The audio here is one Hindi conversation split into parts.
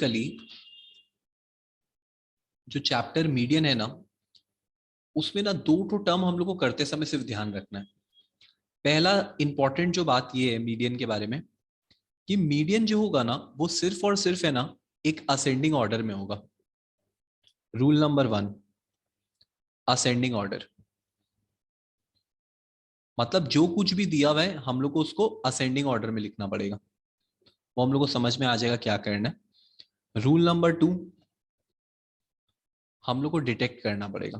बेसिकली जो चैप्टर मीडियन है ना, उसमें ना दो तो टर्म हम लोग को करते समय सिर्फ ध्यान रखना है। पहला इंपॉर्टेंट जो बात ये है मीडियन के बारे में, कि मीडियन जो होगा ना वो सिर्फ और सिर्फ है ना एक असेंडिंग ऑर्डर में होगा। Rule number 1, ascending order. मतलब जो कुछ भी दिया हुआ है हम लोग को उसको असेंडिंग ऑर्डर में लिखना पड़ेगा। वो हम लोग को समझ में आ जाएगा क्या करना है। रूल नंबर 2, हम लोग को डिटेक्ट करना पड़ेगा।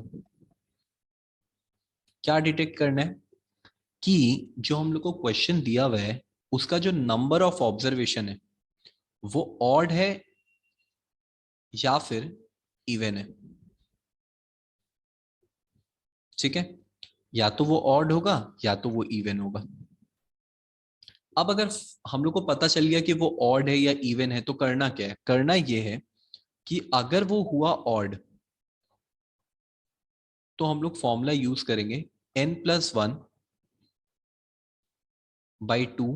क्या डिटेक्ट करना है? कि जो हम लोग को क्वेश्चन दिया हुआ है उसका जो नंबर ऑफ ऑब्जर्वेशन है वो ऑड है या फिर इवन है। ठीक है, या तो वो ऑड होगा या तो वो इवन होगा। अब अगर हम लोग को पता चल गया कि वो ऑड है या इवन है तो करना क्या है? करना ये है कि अगर वो हुआ ऑड तो हम लोग फॉर्मूला यूज करेंगे n+1 बाई 2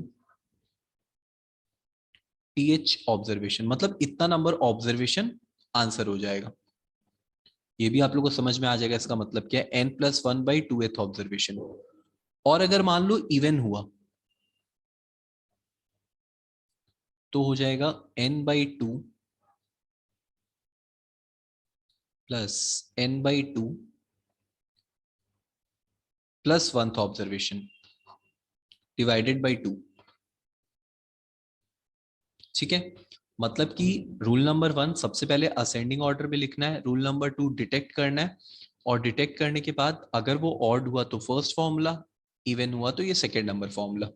th ऑब्जर्वेशन। मतलब इतना नंबर ऑब्जर्वेशन आंसर हो जाएगा। ये भी आप लोग को समझ में आ जाएगा इसका मतलब क्या है, n+1 बाई 2th ऑब्जर्वेशन। और अगर मान लो इवन हुआ तो हो जाएगा n/2 plus n/2 plus 1th observation divided by 2। ठीक है, मतलब कि रूल नंबर 1 सबसे पहले असेंडिंग ऑर्डर में लिखना है, रूल नंबर 2 डिटेक्ट करना है, और डिटेक्ट करने के बाद अगर वो ऑड हुआ तो फर्स्ट फॉर्मूला, इवन हुआ तो ये सेकेंड नंबर फॉर्मूला।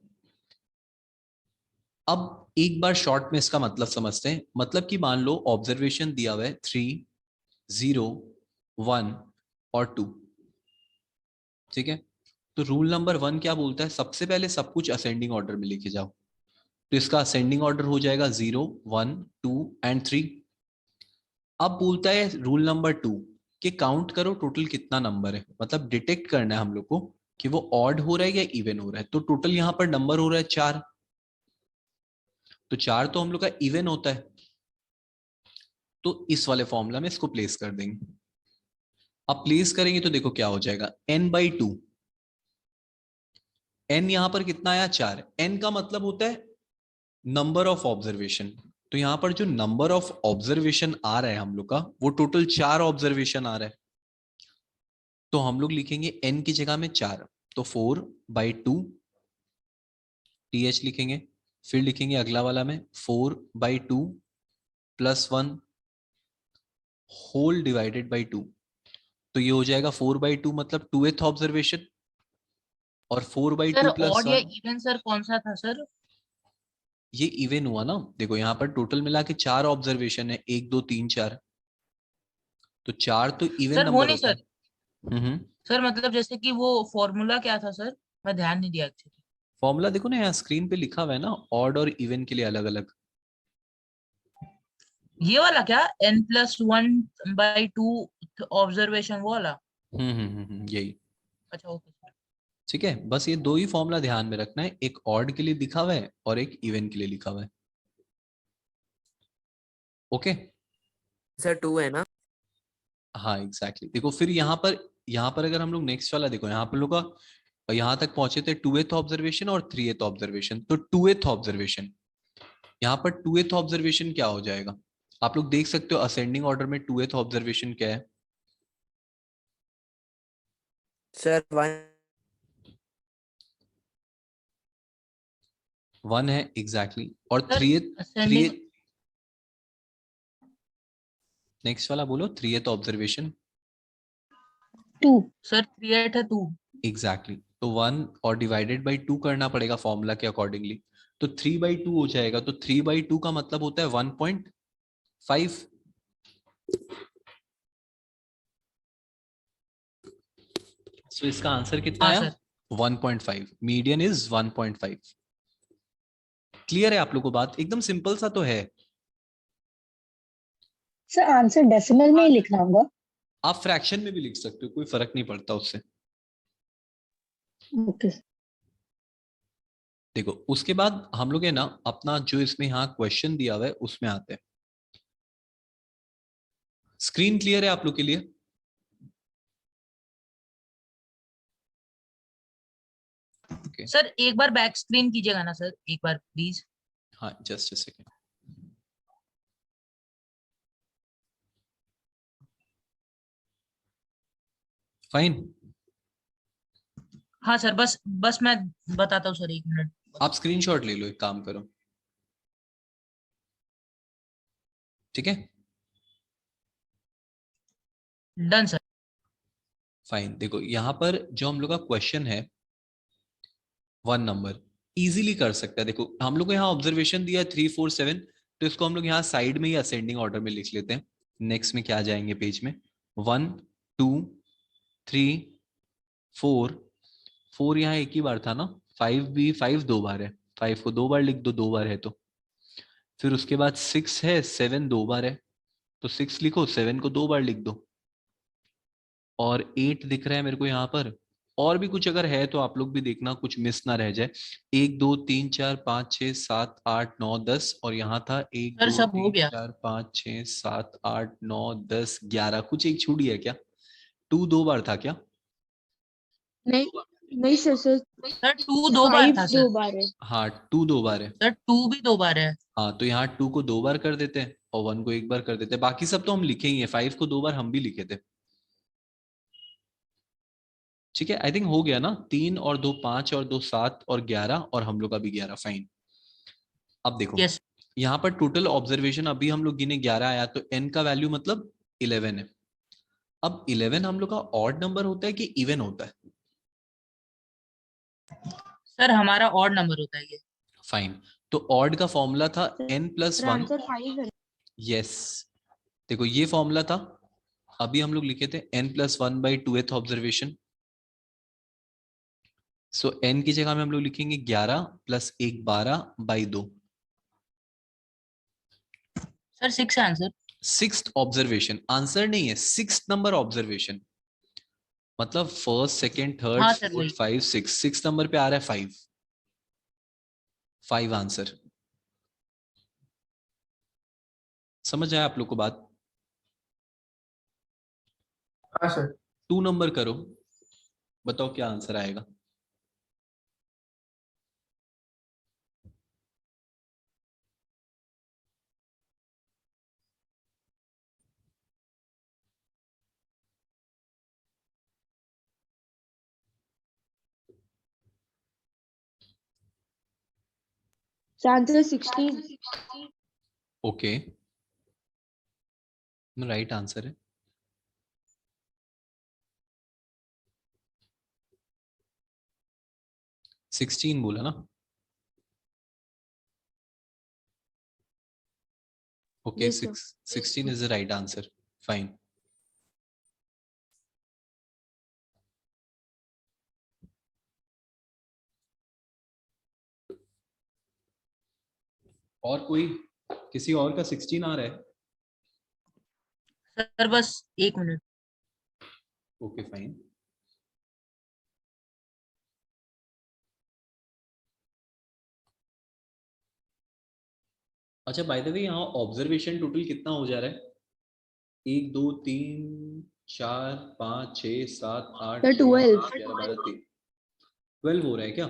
अब एक बार शॉर्ट में इसका मतलब समझते हैं। मतलब कि मान लो ऑब्जर्वेशन दिया हुआ है 3, 0, 1 और 2। ठीक है, तो रूल नंबर 1 क्या बोलता है? सबसे पहले सब कुछ असेंडिंग ऑर्डर में लेके जाओ। तो इसका असेंडिंग ऑर्डर हो जाएगा 0, 1, 2 एंड 3। अब बोलता है रूल नंबर 2 कि काउंट करो टोटल कितना नंबर है। मतलब डिटेक्ट करना है हम लोग को कि वो ऑड हो रहा है या इवन हो रहा है। तो टोटल यहां पर नंबर हो रहा है 4। तो 4 तो हम लोग का इवन होता है, तो इस वाले फॉर्मूला में इसको प्लेस कर देंगे। अब प्लेस करेंगे तो देखो क्या हो जाएगा, n/2। n यहां पर कितना आया? 4। n का मतलब होता है नंबर ऑफ ऑब्जर्वेशन। तो यहां पर जो नंबर ऑफ ऑब्जर्वेशन आ रहा है हम लोग का वो टोटल 4 ऑब्जर्वेशन आ रहा है। तो हम लोग लिखेंगे n की जगह में 4, तो 4/2 th लिखेंगे। फिर लिखेंगे अगला वाला में 4/2 प्लस 1 होल डिवाइडेड बाई 2। तो ये हो जाएगा 4/2 मतलब 2th ऑब्जर्वेशन, और 4/2 सर प्लस ऑड या 1 इवन सर कौन सा था सर? ये इवन हुआ ना। देखो यहाँ पर टोटल मिला के 4 ऑब्जर्वेशन है, 1, 2, 3, 4। तो 4 तो इवन सर वो नंबर नहीं होता सर। है। सर मतलब जैसे कि वो फॉर्मूला क्या था सर? मैं ध्यान नहीं दिया एक्चुअली। फॉर्मूला देखो ना, यहाँ स्क्रीन पे लिखा हुआ है ना, ऑड और इवन के लिए अलग अलग। ये वाला क्या, n+1/2 ऑब्जर्वेशन वो वाला? यही। अच्छा ओके सर। ठीक है, बस ये दो ही फॉर्मूला ध्यान में रखना है, एक ऑड के लिए लिखा हुआ है और एक इवन के लिए लिखा हुआ है। ओके। सर 2 है ना? हाँ एग्जैक्टली देखो फिर यहाँ पर अगर हम लोग नेक्स्ट वाला देखो, यहाँ पर लोग का यहाँ तक पहुंचे थे 2th ऑब्जर्वेशन और 3th ऑब्जर्वेशन। तो 2th ऑब्जर्वेशन, यहाँ पर 2th ऑब्जर्वेशन क्या हो जाएगा? आप लोग देख सकते हो असेंडिंग ऑर्डर में 2th ऑब्जर्वेशन क्या है? सर 1। 1 है एग्जैक्टली। और सर 3th, असेंडिंग। 3 नेक्स्ट वाला बोलो, 3th ऑब्जर्वेशन। 2 सर, 3/8 है 2। एग्जैक्टली तो 1 और डिवाइडेड बाई 2 करना पड़ेगा फॉर्मूला के अकॉर्डिंगली। तो 3/2 हो जाएगा। तो 3/2 का मतलब होता है 1.5। सो इसका आंसर कितना हाँ आया? सर। 1.5। Median is 1.5। क्लियर है आप लोग को बात? एकदम सिंपल सा तो है। सर आंसर डेसिमल में हाँ ही सर। लिखना होगा? आप फ्रैक्शन में भी लिख सकते हो, कोई फर्क नहीं पड़ता उससे। ओके। देखो उसके बाद हम लोग है ना अपना जो इसमें यहाँ क्वेश्चन दिया हुआ है उसमें आते हैं। स्क्रीन क्लियर है आप लोग के लिए? ओके सर एक बार बैक स्क्रीन कीजिएगा ना सर, एक बार प्लीज। हाँ, जस्ट अ सेकेंड। फाइन। हाँ सर, बस बस मैं बताता हूँ सर, 1 मिनट। आप स्क्रीनशॉट ले लो, एक काम करो, ठीक है? Done sir. फाइन। देखो यहाँ पर जो हम लोग का क्वेश्चन है 1 नंबर, इजीली कर सकता है। देखो हम लोग को यहाँ ऑब्जर्वेशन दिया 3 4 7, तो इसको हम लोग यहाँ साइड में ही असेंडिंग ऑर्डर में लिख लेते हैं। नेक्स्ट में क्या जाएंगे पेज में, 1 2 3 4, 4 यहाँ एक ही बार था ना, 5 भी 5 2 बार है, 5 को 2 बार लिख दो, 2 बार है तो। फिर उसके बाद 6 है, 7 2 बार है, तो 6 लिखो, 7 को 2 बार लिख दो। और 8 दिख रहा है मेरे को यहाँ पर। और भी कुछ अगर है तो आप लोग भी देखना, कुछ मिस ना रह जाए। 1 2 3 4 5 6 7 8 9 10, और यहाँ था 1 सर 2 सब हो 3 गया। 4 5 6 7 8 9 10 11, कुछ एक छूट गया क्या? 2 2 बार था क्या? नहीं नहीं सर सर सर 2 2 बार 5 था 2 सर। बार है। हाँ 2 2 बार है। सर 2 भी 2 बार है। हाँ तो यहाँ 2 को 2 बार कर देते हैं और 1 को 1 बार कर देते हैं, बाकी सब तो हम लिखे ही है। 5 को 2 बार हम भी लिखे थे। ठीक है, आई थिंक हो गया ना। 3 और 2 5 और 2 7 और 11, और हम लोग का भी 11। फाइन। अब देखो यस। यहाँ पर टोटल ऑब्जर्वेशन अभी हम लोग गिने 11 आया, तो n का वैल्यू मतलब 11 है। अब 11 हम लोग का ऑड नंबर होता है कि इवन होता है? सर हमारा ऑड नंबर होता है ये। फाइन। तो ऑड का फॉर्मूला था n प्लस 1। आंसर 5 है। यस, देखो ये फॉर्मूला था, अभी हम लोग लिखे थे n प्लस 1/2th ऑब्जर्वेशन। सो n की जगह में हम लोग लिखेंगे 11 प्लस 1 12/2। सर 6 है आंसर। 6th ऑब्जर्वेशन आंसर नहीं है, 6th नंबर ऑब्जर्वेशन, मतलब फर्स्ट सेकेंड थर्ड हाँ सर फोर्थ वही। 5 6 नंबर पे आ रहा है 5। 5 आंसर। समझ आया आप लोग को बात? हाँ सर। 2 नंबर करो, बताओ क्या आंसर आएगा। आंसर 16। ओके, राइट आंसर है। सिक्सटीन बोला ना? Okay, Yes, sir. 16 is the right answer. Fine. और कोई, किसी और का 16 आ रहा है? सर बस 1 मिनट। Okay fine. अच्छा बाय द वे, यहाँ ऑब्जर्वेशन टोटल कितना हो जा रहा है? 1 2 3 4 5 6 7 8 Sir, 9 12. 10 11 12 13, 12 हो रहा है क्या?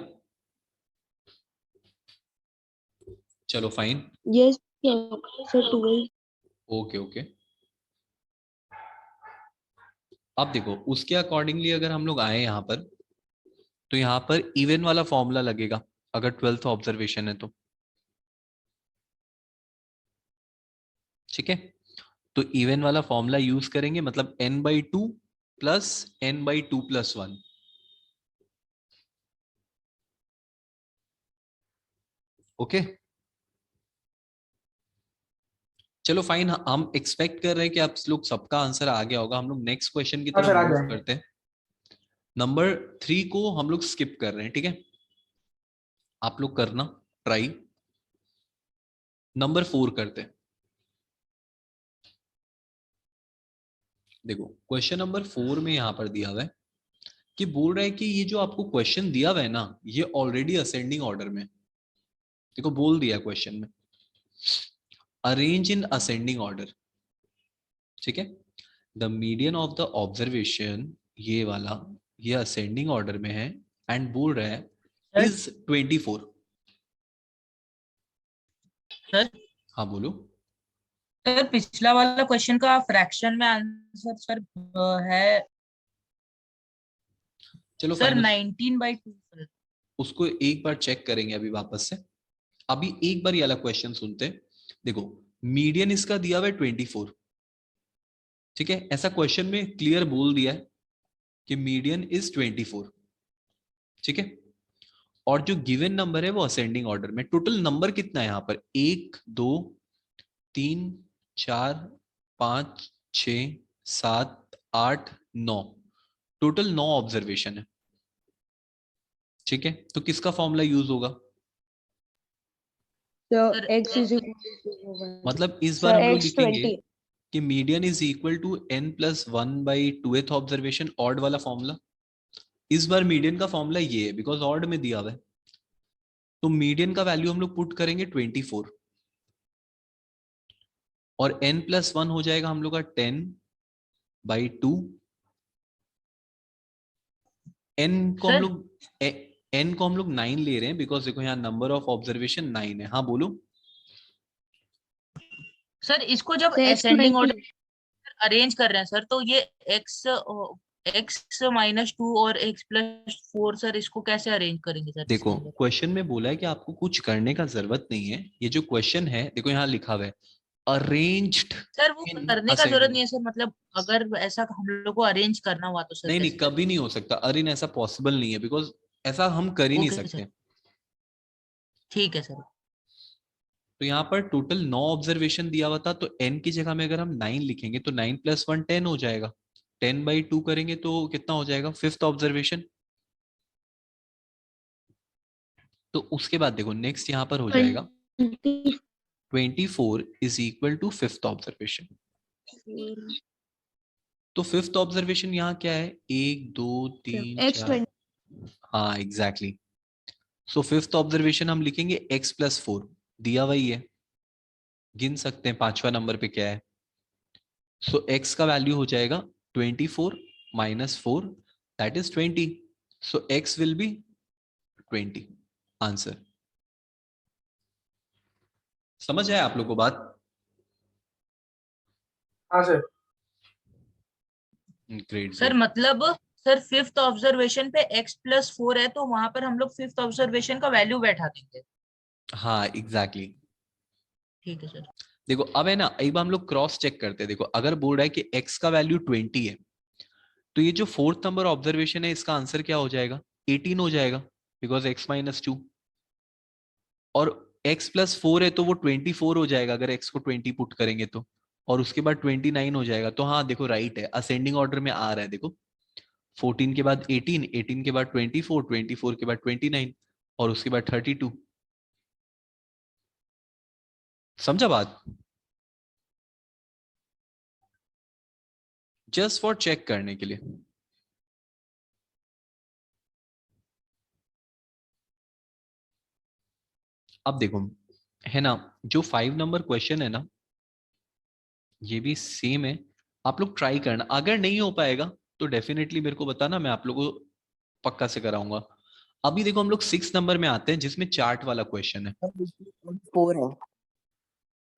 चलो fine. Yes, sir. Sir, 12. Okay okay. अब देखो उसके अकॉर्डिंगली अगर हम लोग आए यहाँ पर, तो यहाँ पर इवन वाला फॉर्मूला लगेगा अगर 12th ऑब्जर्वेशन है तो। ठीक है, तो इवन वाला फॉर्मूला यूज करेंगे, मतलब n/2 plus n/2 plus 1। Okay चलो फाइन, हम एक्सपेक्ट कर रहे हैं कि आप लोग सबका आंसर आ गया होगा। हम लोग नेक्स्ट क्वेश्चन की हाँ तरफ सर, आ मूव गए। करते हैं। नंबर 3 को हम लोग स्किप कर रहे हैं, ठीक है? आप लोग करना ट्राई। नंबर 4 करते हैं। देखो क्वेश्चन नंबर 4 में यहां पर दिया हुआ है कि बोल रहा है कि ये जो आपको क्वेश्चन दिया हुआ है ना, ये ऑलरेडी असेंडिंग ऑर्डर में। देखो बोल दिया क्वेश्चन में, अरेंज इन असेंडिंग ऑर्डर। ठीक है, the median of the observation, ये वाला, ये असेंडिंग ऑर्डर में है एंड बोल रहा है सर इज 24। सर हाँ बोलो। सर पिछला वाला क्वेश्चन का फ्रैक्शन में आंसर सर है चलो सर फाइनल, 19/2 सर। उसको एक बार चेक करेंगे अभी वापस से। अभी एक बार ये वाला क्वेश्चन सुनते हैं। देखो मीडियन इसका दिया हुआ है 24, ठीक है, ऐसा क्वेश्चन में क्लियर बोल दिया है कि मीडियन इज 24, ठीक है। और जो गिवन नंबर है वो असेंडिंग ऑर्डर में। टोटल नंबर कितना है यहाँ पर? 1 2 3 4 5 6 7 8 9, टोटल 9 ऑब्जर्वेशन है, ठीक है। तो किसका फॉर्मूला यूज होगा? So sir x is equal to 1. मतलब इस बार So हम लोग x लिखेंगे 20. कि median is equal to n+1/2th observation, odd वाला फॉर्मूला। इस बार मीडियन का फॉर्मूला ये है बिकॉज ऑड में दिया हुआ है, तो मीडियन का वैल्यू हम लोग पुट करेंगे 24 और n+1 हो जाएगा हम लोग का 10/2। n को हम सर लोग n को हम लोग 9 ले रहे हैं बिकॉज देखो यहाँ नंबर ऑफ ऑब्जर्वेशन 9 है। हाँ बोलो। सर इसको जब So x ascending 20. Order arrange कर रहे हैं सर, तो ये x-2 और x+4 सर इसको कैसे अरेंज करेंगे सर इसके देखो अंदर? क्वेश्चन में बोला है कि आपको कुछ करने का जरूरत नहीं है। ये जो क्वेश्चन है देखो यहाँ लिखा हुआ है अरेंज्ड सर वो इन करने का जरूरत असेंडिंग। नहीं है सर, मतलब अगर ऐसा हम लोग को अरेंज करना हुआ तो सर नहीं नहीं, कैसे कभी करेंगे? नहीं हो सकता अरिन, ऐसा पॉसिबल नहीं है बिकॉज ऐसा हम कर ही नहीं ओके सर, सकते। ठीक है सर। तो यहाँ पर टोटल 9 ऑब्जर्वेशन दिया हुआ था, तो n की जगह में अगर हम 9 लिखेंगे तो 9+1 10 हो जाएगा। 10/2 करेंगे तो कितना हो जाएगा? 5th observation. तो उसके बाद देखो नेक्स्ट यहाँ पर हो जाएगा 24. 24 is equal to 5th observation. तो 5th ऑब्जर्वेशन यहाँ क्या है? 1 2 3 X 4। 20. हाँ एग्जैक्टली। सो 5th ऑब्जर्वेशन हम लिखेंगे x+4, दिया वही है, गिन सकते हैं पांचवा नंबर पे क्या है। सो x का वैल्यू हो जाएगा 24 - 4, that is 20। So x will be 20। Answer समझ आया आप लोग को बात? हाँ सर। Great sir great. मतलब सर 5th ऑब्जर्वेशन पे x+4 है, तो वहां पर हम लोग 5th ऑब्जर्वेशन का वैल्यू बैठा देंगे। हाँ एग्जैक्टली। ठीक है सर। देखो अब है ना, एक बार हम लोग क्रॉस चेक करते हैं। देखो अगर बोल रहा है कि x का वैल्यू 20 है, तो ये जो 4th नंबर ऑब्जर्वेशन है इसका आंसर क्या हो जाएगा? 18 हो जाएगा बिकॉज x - 2। और x+4 है तो वो 24 हो जाएगा अगर x को 20 पुट करेंगे तो, और उसके बाद 29 हो जाएगा। तो हाँ देखो राइट है, असेंडिंग ऑर्डर में आ रहा है। देखो 14 के बाद 18, 18 के बाद 24, 24 के बाद 29 और उसके बाद 32। समझा बात? जस्ट फॉर चेक करने के लिए। अब देखो है ना, जो 5 नंबर क्वेश्चन है ना, ये भी सेम है। आप लोग ट्राई करना, अगर नहीं हो पाएगा तो डेफिनेटली मेरे को बताना, मैं आप लोगों को पक्का से कराऊंगा। अभी देखो हम लोग 6 नंबर में आते हैं जिसमें चार्ट वाला क्वेश्चन है। 4 है।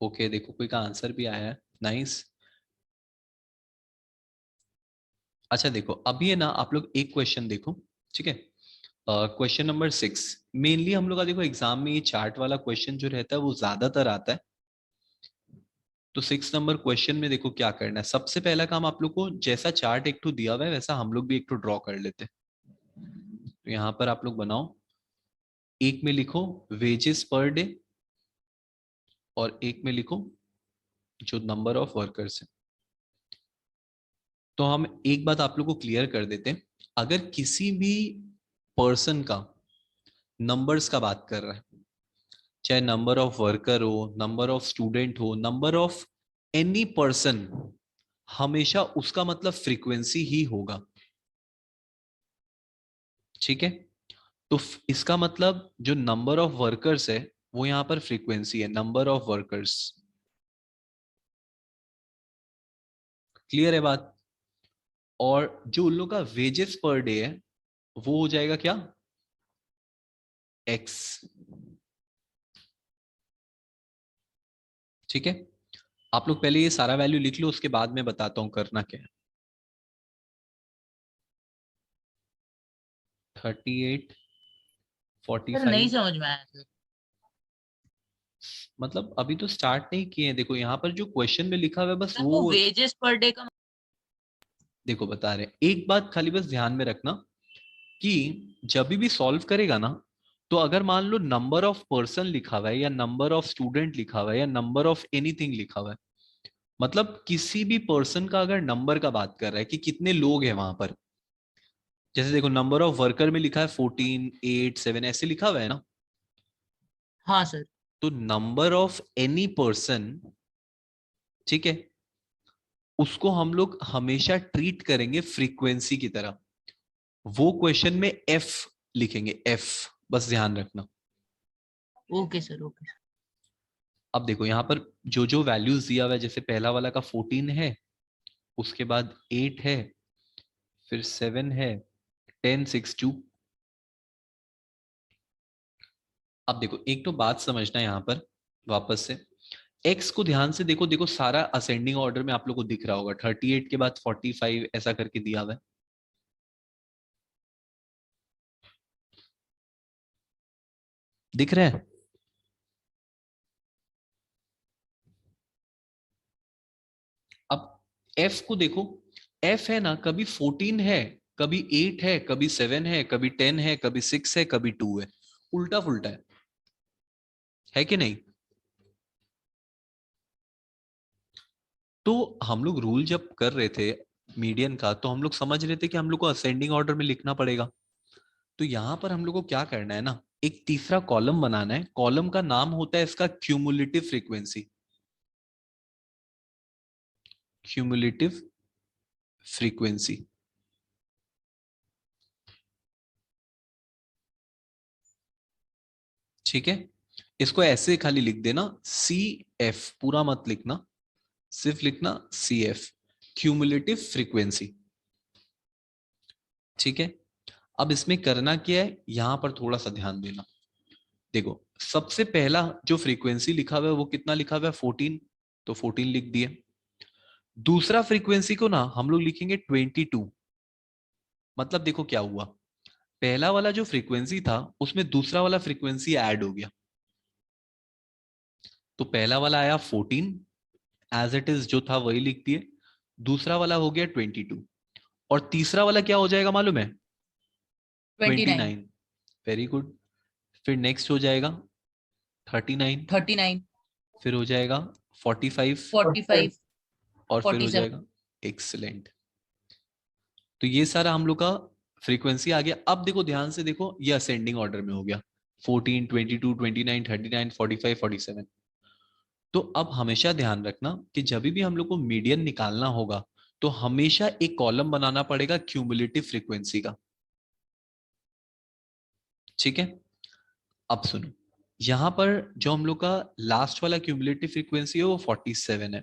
ओके देखो कोई का आंसर भी आया है, नाइस। अच्छा देखो अभी है ना, आप लोग एक क्वेश्चन देखो, ठीक है। क्वेश्चन नंबर 6 मेनली हम लोग का देखो एग्जाम में ये चार्ट वाला क्वेश्चन जो रहता है वो ज्यादातर आता है। तो 6 नंबर क्वेश्चन में देखो क्या करना है। सबसे पहला काम आप लोग को, जैसा चार्ट एक ठो दिया हुआ है वैसा हम लोग भी एक ठो ड्रॉ कर लेते हैं। तो यहाँ पर आप लोग बनाओ, एक में लिखो वेजेस पर डे और एक में लिखो जो नंबर ऑफ वर्कर्स है। तो हम एक बात आप लोग को क्लियर कर देते हैं, अगर किसी भी पर्सन का नंबर्स का बात कर रहा है, चाहे नंबर ऑफ वर्कर हो, नंबर ऑफ स्टूडेंट हो, नंबर ऑफ एनी पर्सन, हमेशा उसका मतलब फ्रीक्वेंसी ही होगा, ठीक है। तो इसका मतलब जो नंबर ऑफ वर्कर्स है वो यहां पर फ्रीक्वेंसी है, नंबर ऑफ वर्कर्स। क्लियर है बात? और जो उन लोग का वेजेस पर डे है वो हो जाएगा क्या, x। ठीक है, आप लोग पहले ये सारा वैल्यू लिख लो, उसके बाद मैं बताता हूं करना क्या है। 38 सर नहीं 45, समझ में आया सर। मतलब अभी तो स्टार्ट नहीं किए हैं। देखो यहाँ पर जो क्वेश्चन में लिखा हुआ है बस सर वो वो वेजेस पर डे का देखो बता रहे हैं। एक बात खाली बस ध्यान में रखना कि जब भी सॉल्व करेगा ना, तो अगर मान लो नंबर ऑफ पर्सन लिखा हुआ है या नंबर ऑफ स्टूडेंट लिखा हुआ है या नंबर ऑफ एनीथिंग लिखा हुआ है, मतलब किसी भी पर्सन का अगर नंबर का बात कर रहा है कि कितने लोग हैं वहां पर, जैसे देखो नंबर ऑफ वर्कर में लिखा है 14 8 7 ऐसे लिखा हुआ है ना, हाँ सर। तो नंबर ऑफ एनी पर्सन, ठीक है, उसको हम लोग हमेशा ट्रीट करेंगे फ्रीक्वेंसी की तरह। वो क्वेश्चन में एफ लिखेंगे, एफ, बस ध्यान रखना। Okay sir okay. अब देखो यहाँ पर जो जो वैल्यूज दिया हुआ है, जैसे पहला वाला का 14 है, उसके बाद 8 है, फिर 7 है, 10 6 2। अब देखो एक तो बात समझना यहाँ पर वापस से, एक्स को ध्यान से देखो, देखो सारा असेंडिंग ऑर्डर में आप लोग को दिख रहा होगा, 38 के बाद 45 ऐसा करके दिया हुआ है। दिख रहा है? अब एफ को देखो, एफ है ना, कभी 14 है, कभी 8 है, कभी 7 है, कभी 10 है, कभी 6 है, कभी 2 है, उल्टा फुल्टा है कि नहीं? तो हम लोग रूल जब कर रहे थे मीडियन का, तो हम लोग समझ रहे थे कि हम लोग को असेंडिंग ऑर्डर में लिखना पड़ेगा। तो यहां पर हम लोग को क्या करना है ना, एक तीसरा कॉलम बनाना है। कॉलम का नाम होता है इसका क्यूमुलेटिव फ्रीक्वेंसी, क्यूमुलेटिव फ्रीक्वेंसी। ठीक है, इसको ऐसे खाली लिख देना सी एफ, पूरा मत लिखना, सिर्फ लिखना सी एफ, क्यूमुलेटिव फ्रीक्वेंसी। ठीक है, अब इसमें करना क्या है, यहां पर थोड़ा सा ध्यान देना। देखो सबसे पहला जो फ्रीक्वेंसी लिखा हुआ है वो कितना लिखा हुआ है, 14, तो 14 लिख दिए। दूसरा फ्रीक्वेंसी को ना हम लोग लिखेंगे 22। मतलब देखो क्या हुआ, पहला वाला जो फ्रीक्वेंसी था उसमें दूसरा वाला फ्रीक्वेंसी ऐड हो गया, तो पहला वाला आया 14, एज इट इज जो था वही लिख दिए। दूसरा वाला हो गया 22, और तीसरा वाला क्या हो जाएगा मालूम है, 29 29। Very good. फिर नेक्स्ट हो जाएगा 39, 39 फिर हो जाएगा 45, 45 और फिर हो 47। जाएगा, एक्सीलेंट। तो ये सारा हम लोग का फ्रीक्वेंसी आ गया। अब देखो ध्यान से देखो, ये असेंडिंग ऑर्डर में हो गया, 14 22 29 39 45 47। तो अब हमेशा ध्यान रखना कि जब भी हम लोग को मीडियन निकालना होगा, तो हमेशा एक कॉलम बनाना पड़ेगा क्यूमुलेटिव फ्रीक्वेंसी का। ठीक है, अब सुनो, यहां पर जो हम लोग का लास्ट वाला क्यूमुलेटिव फ्रीक्वेंसी है वो 47 है।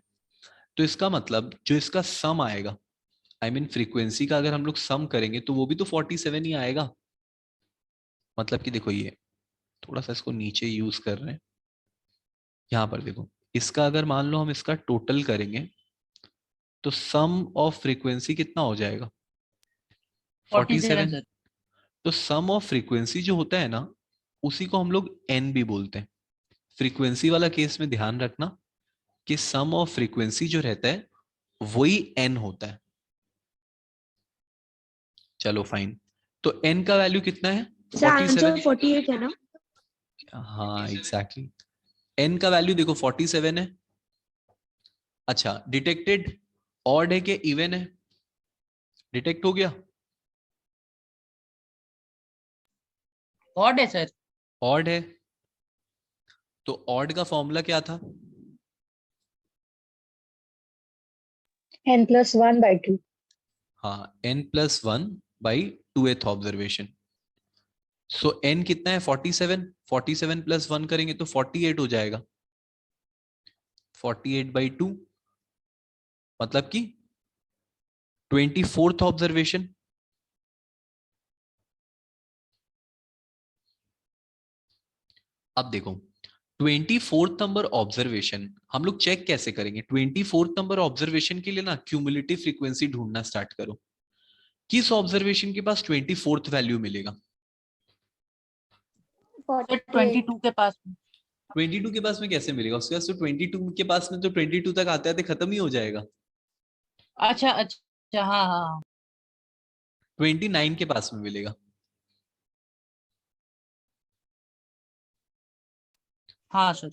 तो इसका मतलब जो इसका सम आएगा, आई मीन फ्रीक्वेंसी का अगर हम लोग सम करेंगे तो वो भी तो 47 ही आएगा। मतलब कि देखो ये थोड़ा सा इसको नीचे यूज कर रहे हैं, यहां पर देखो, इसका अगर मान लो हम इसका टोटल करेंगे तो सम ऑफ फ्रीक्वेंसी कितना हो जाएगा, 47 47। सर। तो सम ऑफ फ्रीक्वेंसी जो होता है ना, उसी को हम लोग एन भी बोलते हैं। फ्रीक्वेंसी वाला केस में ध्यान रखना कि सम ऑफ फ्रीक्वेंसी जो रहता है वही एन होता है। चलो फाइन, तो एन का वैल्यू कितना है, सर आंसर 47। 48 है ना? हाँ एग्जैक्टली, एन का वैल्यू देखो 47 है। अच्छा डिटेक्टेड, ऑड है कि इवन है, डिटेक्ट हो गया, ऑड है सर। ऑड है। तो ऑड का फॉर्मूला क्या था, n+1/2। हाँ n+1/2th ऑब्जर्वेशन। सो n कितना है, 47, 47 + 1 करेंगे तो 48 हो जाएगा, 48/2, मतलब कि 24th ऑब्जर्वेशन, अब देखो 24th नंबर ऑब्जर्वेशन हम लोग चेक कैसे करेंगे? 24th नंबर ऑब्जर्वेशन के लिए ना क्यूमुलेटिव फ्रीक्वेंसी ढूंढना स्टार्ट करो। किस ऑब्जर्वेशन के पास 24th वैल्यू मिलेगा? सर 22 के पास में। 22 के पास में कैसे मिलेगा? उसके पास तो 22 के पास में तो 22 तक आते आते खत्म ही हो जाएगा। अच्छा अच्छा, हाँ हाँ 29 के पास में मिलेगा। हाँ सर।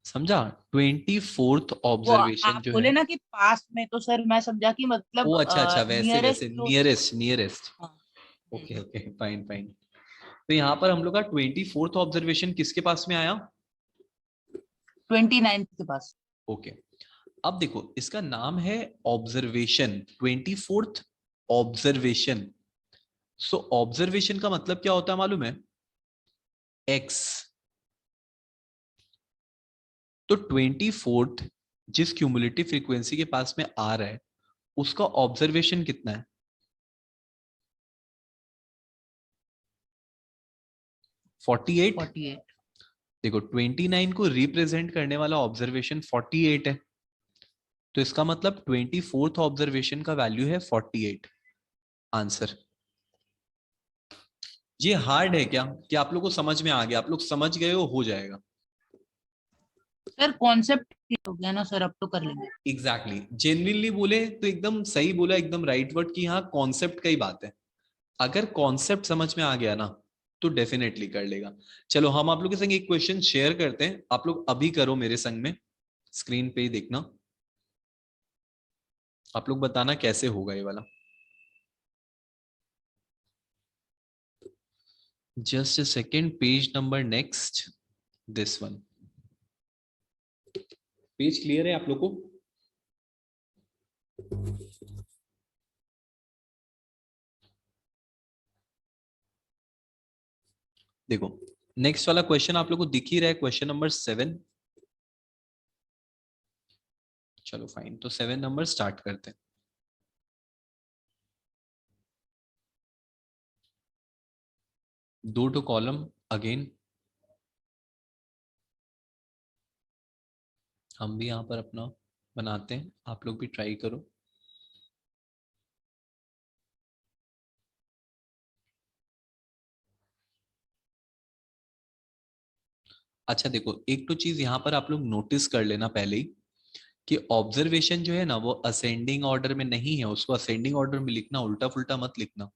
समझा? 24th वो ऑब्जर्वेशन आप जो है, बोले ना कि पास में, तो सर मैं समझा कि मतलब ओ अच्छा अच्छा, वैसे नियरेस्ट वैसे क्लोज। Nearest nearest. हाँ। Okay okay, fine fine. तो यहाँ पर हम लोग का 24th ऑब्जर्वेशन किसके पास में आया? 29 के पास। ओके, अब देखो इसका नाम है ऑब्जर्वेशन, 24th ऑब्जर्वेशन। सो ऑब्जर्वेशन का मतलब क्या होता है मालूम है? एक्स। तो 24th जिस क्यूमुलेटिव फ्रीक्वेंसी के पास में आ रहा है उसका ऑब्जर्वेशन कितना है? 48। 48। देखो 29 को रिप्रेजेंट करने वाला ऑब्जर्वेशन 48 है, तो इसका मतलब 24th ऑब्जर्वेशन का वैल्यू है 48। आंसर। ये हार्ड है क्या कि आप लोग को समझ में आ गया? आप लोग समझ गए हो जाएगा। सर कॉन्सेप्ट हो गया ना सर, अब तो कर लेंगे। Exactly exactly. जेन्युइनली बोले तो एकदम सही बोला, एकदम राइट वर्ड की यहाँ कॉन्सेप्ट का ही बात है। अगर कॉन्सेप्ट समझ में आ गया ना तो डेफिनेटली कर लेगा। चलो हम आप लोग के संग एक क्वेश्चन शेयर करते हैं, आप लोग अभी करो मेरे संग में, स्क्रीन पे ही देखना, आप लोग बताना कैसे होगा ये वाला। Just a second, page number next, this one. Page clear है आप लोग को? देखो नेक्स्ट वाला क्वेश्चन आप लोग को दिख ही रहा है, क्वेश्चन नंबर 7। चलो फाइन, तो 7 नंबर स्टार्ट करते हैं। दो टू कॉलम अगेन, हम भी यहाँ पर अपना बनाते हैं, आप लोग भी ट्राई करो। अच्छा देखो एक तो चीज यहाँ पर आप लोग नोटिस कर लेना पहले ही कि ऑब्जर्वेशन जो है ना वो असेंडिंग ऑर्डर में नहीं है, उसको असेंडिंग ऑर्डर में लिखना, उल्टा फुल्टा मत लिखना।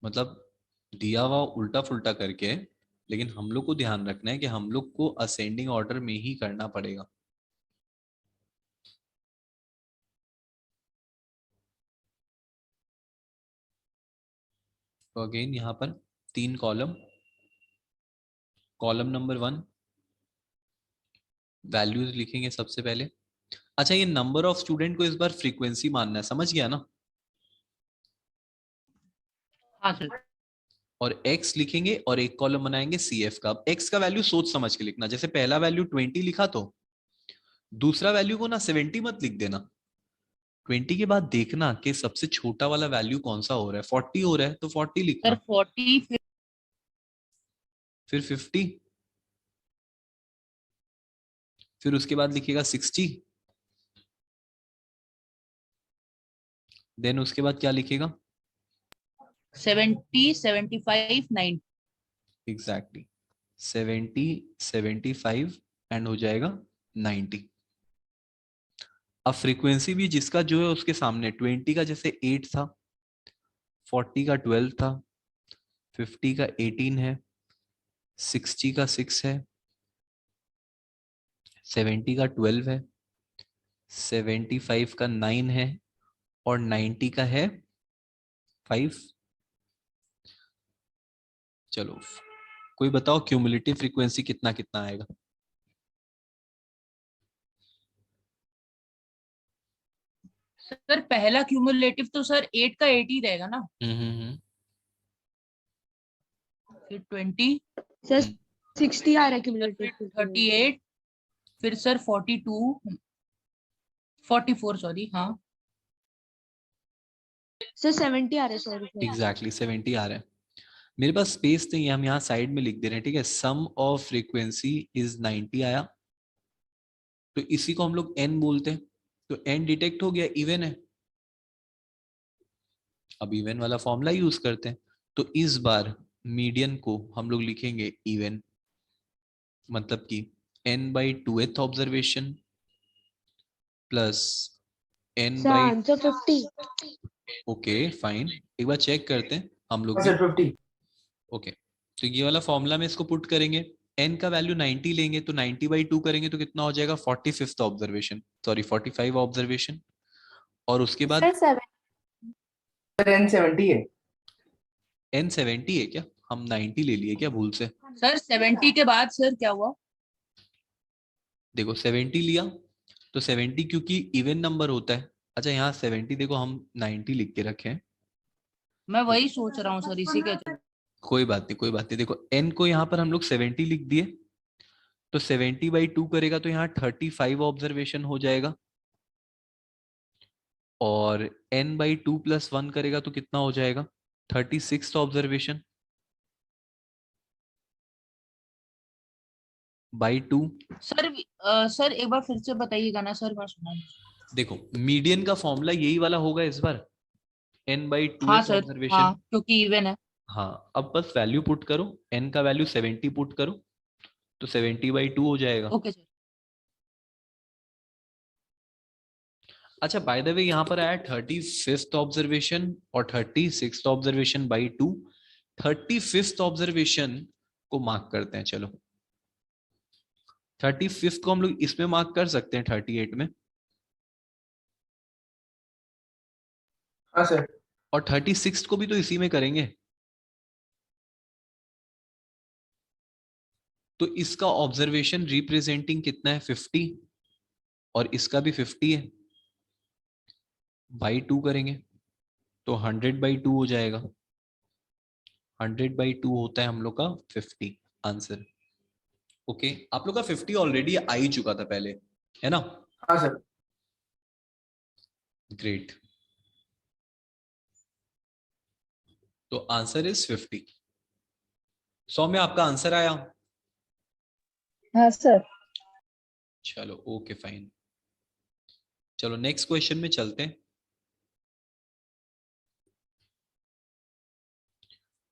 मतलब दिया हुआ उल्टा फुल्टा करके, लेकिन हम लोग को ध्यान रखना है कि हम लोग को असेंडिंग ऑर्डर में ही करना पड़ेगा। तो अगेन यहाँ पर 3 कॉलम, कॉलम नंबर 1 वैल्यूज लिखेंगे सबसे पहले। अच्छा ये नंबर ऑफ स्टूडेंट को इस बार फ्रीक्वेंसी मानना है, समझ गया ना? हाँ सर। और x लिखेंगे और एक कॉलम बनाएंगे CF का। अब x का वैल्यू सोच समझ के लिखना, जैसे पहला वैल्यू 20 लिखा तो दूसरा वैल्यू को ना 70 मत लिख देना। 20 के बाद देखना कि सबसे छोटा वाला वैल्यू कौन सा हो रहा है, 40 हो रहा है तो 40 सर लिखना, 40 फिर 50, फिर उसके बाद लिखेगा 60, देन उसके बाद क्या लिखेगा? 70 75 90। एग्जैक्टली 70 75 एंड हो जाएगा 90। अब फ्रीक्वेंसी भी जिसका जो है उसके सामने, 20 का जैसे 8 था, 40 का 12 था, 50 का 18 है, 60 का 6 है, 70 का 12 है, 75 का 9 है और 90 का है 5। चलो कोई बताओ क्यूमुलेटिव फ्रीक्वेंसी कितना कितना आएगा? सर पहला क्यूमुलेटिव तो सर 8 का 8 ही रहेगा ना। हम्म। फिर 20, सर हम्म, 60 आ रहा है फिर क्यूमुलेटिव। 38, फिर सर 42, 44 सॉरी, हाँ सर 70 आ रहे हैं, सॉरी सर। एग्जैक्टली 70 आ रहा है। मेरे पास स्पेस नहीं है, हम यहाँ साइड में लिख दे रहे हैं, ठीक है। सम ऑफ फ्रीक्वेंसी इज 90 आया, तो इसी को हम लोग n बोलते हैं। तो n डिटेक्ट हो गया, इवन है। अब इवन वाला फॉर्मूला यूज करते हैं। तो इस बार मीडियन को हम लोग लिखेंगे इवन, मतलब कि n/2th observation plus n sir by, answer 50। Okay fine, एक बार चेक करते हैं हम लोग भी। सर 50। ओके, तो ये वाला फॉर्मूला में इसको पुट करेंगे, n का वैल्यू 90 लेंगे, तो 90/2 करेंगे तो कितना हो जाएगा, 45th ऑब्जर्वेशन, सॉरी 45 ऑब्जर्वेशन। और उसके बाद सर 1070 है। n 70 है क्या, हम 90 ले लिए क्या भूल से? सर 70 के बाद सर क्या हुआ? देखो 70 लिया, तो 70 क्योंकि इवन नंबर होता है। अच्छा यहाँ 70 देखो हम 90 लिख के रखे हैं, मैं वही सोच रहा हूँ सर, इसी के चलते। कोई बात नहीं कोई बात नहीं। देखो n को यहाँ पर हम लोग 70 लिख दिए, तो 70/2 करेगा तो यहाँ 35 ऑब्जर्वेशन हो जाएगा। और n/2 + 1 करेगा तो कितना हो जाएगा, 36 ऑब्जर्वेशन बाई 2। सर सर एक बार फिर से बताइएगा ना सर, मैं सुना नहीं। देखो मीडियन का फॉर्मूला यही वाला होगा इस बार, हाँ n/2th सर, ऑब्जर्वेशन। हाँ क्योंकि इवन है। हाँ, अब बस वैल्यू पुट करो, n का वैल्यू 70 पुट करो, तो 70/2 हो जाएगा। Okay sir. अच्छा बाय द वे यहाँ पर आया 35th ऑब्जर्वेशन और 36th observation by 2। 35th observation को मार्क करते हैं, चलो 35th को हम लोग इसमें मार्क कर सकते हैं 38 में, हाँ सर। और 36th को भी तो इसी में करेंगे। तो इसका ऑब्जर्वेशन रिप्रेजेंटिंग कितना है, 50, और इसका भी 50 है, बाई 2 करेंगे तो 100/2 हो जाएगा। 100/2 होता है हम लोग का 50 आंसर। ओके, आप लोग का 50 ऑलरेडी आ ही चुका था पहले, है ना? हाँ सर। ग्रेट, तो आंसर इज 50। 100 में आपका आंसर आया? हाँ सर। चलो ओके फाइन, चलो नेक्स्ट क्वेश्चन में चलते हैं।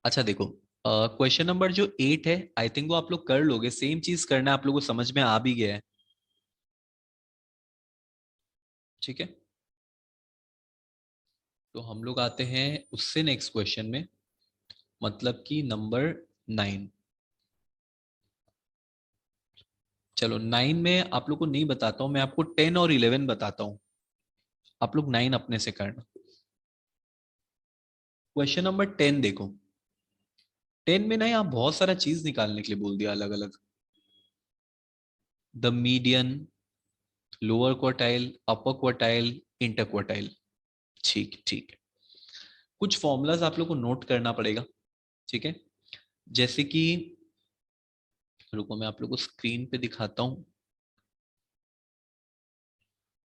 अच्छा देखो, क्वेश्चन नंबर जो 8 है, आई थिंक वो आप लोग कर लोगे, सेम चीज करना है, आप लोगों को समझ में आ भी गया है, ठीक है। तो हम लोग आते हैं उससे नेक्स्ट क्वेश्चन में, मतलब कि नंबर 9। चलो 9 में आप लोग को नहीं बताता हूं, मैं आपको 10 और 11 बताता हूं, आप लोग 9 अपने से करना। क्वेश्चन नंबर 10 देखो, 10 में ना यहाँ बहुत सारा चीज निकालने के लिए बोल दिया अलग अलग, the median, lower quartile, upper quartile, inter quartile. ठीक ठीक है, कुछ फॉर्मूलाज आप लोग को नोट करना पड़ेगा, ठीक है। जैसे कि रुको मैं आप लोग को स्क्रीन पे दिखाता हूं।